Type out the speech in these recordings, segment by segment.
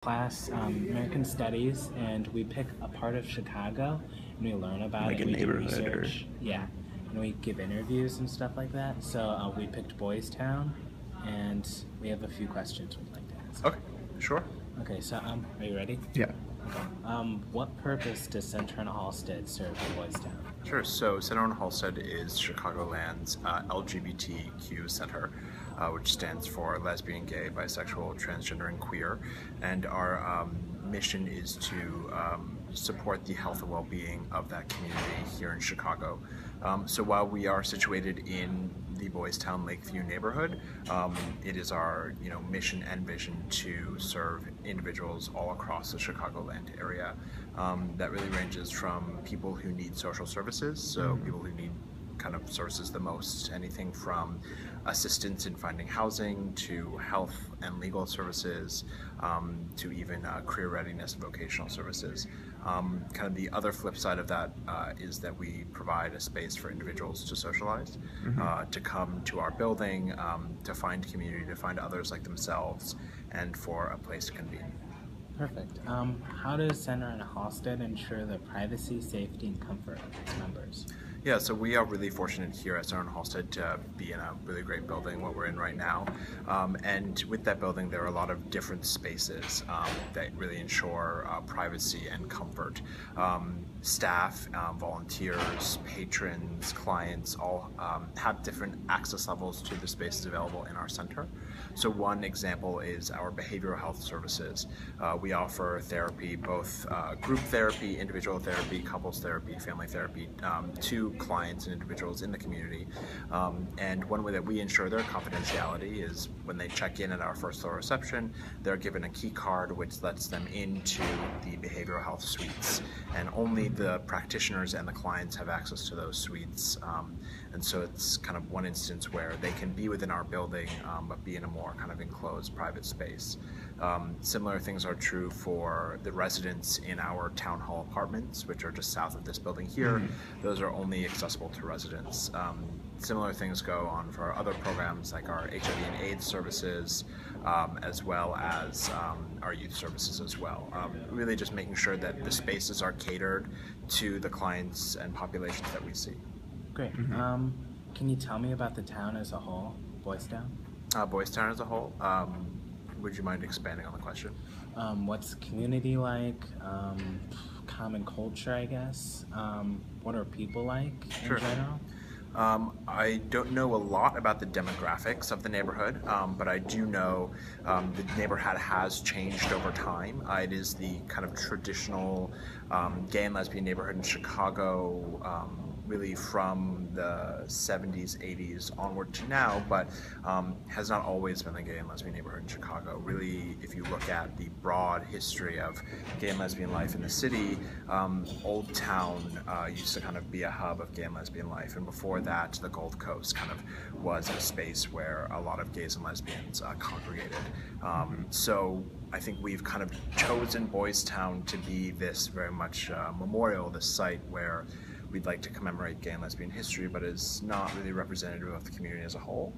Class American Studies, and we pick a part of Chicago and we learn about Like it. a We do neighborhood or research, yeah, and we give interviews and stuff like that. So we picked Boystown, and we have a few questions we'd like to ask. Okay, sure. Okay, so are you ready? yeah. Okay. What purpose does Center and Halstead serve in Boystown? Sure. So Center on Halstead is Chicagoland's LGBTQ center, which stands for lesbian, gay, bisexual, transgender, and queer. And our mission is to support the health and well-being of that community here in Chicago. So while we are situated in the Boystown Lakeview neighborhood, it is our mission and vision to serve individuals all across the Chicagoland area. That really ranges from people who need social services, so people who need kind of services the most, anything from assistance in finding housing to health and legal services, to even career readiness and vocational services. Kind of the other flip side of that is that we provide a space for individuals to socialize, to come to our building, to find community, to find others like themselves, and for a place to convene. Perfect. How does Center and Halstead ensure the privacy, safety, and comfort of its members? Yeah, so we are really fortunate here at Center and Halstead to be in a really great building, what we're in right now. And with that building, there are a lot of different spaces that really ensure privacy and comfort. Staff, volunteers, patrons, clients all have different access levels to the spaces available in our center. So one example is our behavioral health services. We offer therapy, both group therapy, individual therapy, couples therapy, family therapy, to clients and individuals in the community. And one way that we ensure their confidentiality is when they check in at our first floor reception, they're given a key card which lets them into the behavioral health suites. And only the practitioners and the clients have access to those suites. And so it's kind of one instance where they can be within our building, but be in a more kind of enclosed private space. Similar things are true for the residents in our town hall apartments, which are just south of this building here. Those are only accessible to residents. Similar things go on for our other programs like our HIV and AIDS services, as well as our youth services as well. Really just making sure that the spaces are catered to the clients and populations that we see. Great. Can you tell me about the town as a whole, Boystown? Boystown as a whole, would you mind expanding on the question? What's community like? Common culture, I guess. What are people like in general? I don't know a lot about the demographics of the neighborhood, but I do know the neighborhood has changed over time. It is the kind of traditional gay and lesbian neighborhood in Chicago, really from the 70s, 80s onward to now, but has not always been the gay and lesbian neighborhood in Chicago. Really, if you look at the broad history of gay and lesbian life in the city, Old Town used to kind of be a hub of gay and lesbian life, and before that, the Gold Coast kind of was a space where a lot of gays and lesbians congregated. So I think we've kind of chosen Boystown to be this very much memorial, this site where we'd like to commemorate gay and lesbian history, but is not really representative of the community as a whole.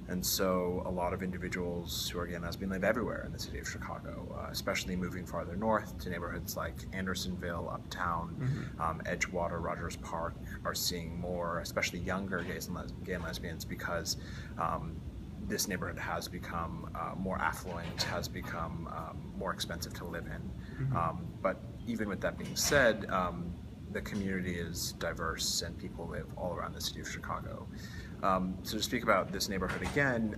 And so a lot of individuals who are gay and lesbian live everywhere in the city of Chicago, especially moving farther north to neighborhoods like Andersonville, Uptown, Edgewater, Rogers Park, are seeing more, especially younger gays and gay and lesbians, because this neighborhood has become more affluent, has become more expensive to live in. But even with that being said, the community is diverse and people live all around the city of Chicago. So to speak about this neighborhood again,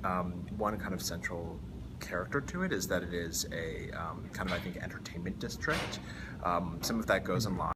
one kind of central character to it is that it is a kind of, I think, entertainment district. Some of that goes in line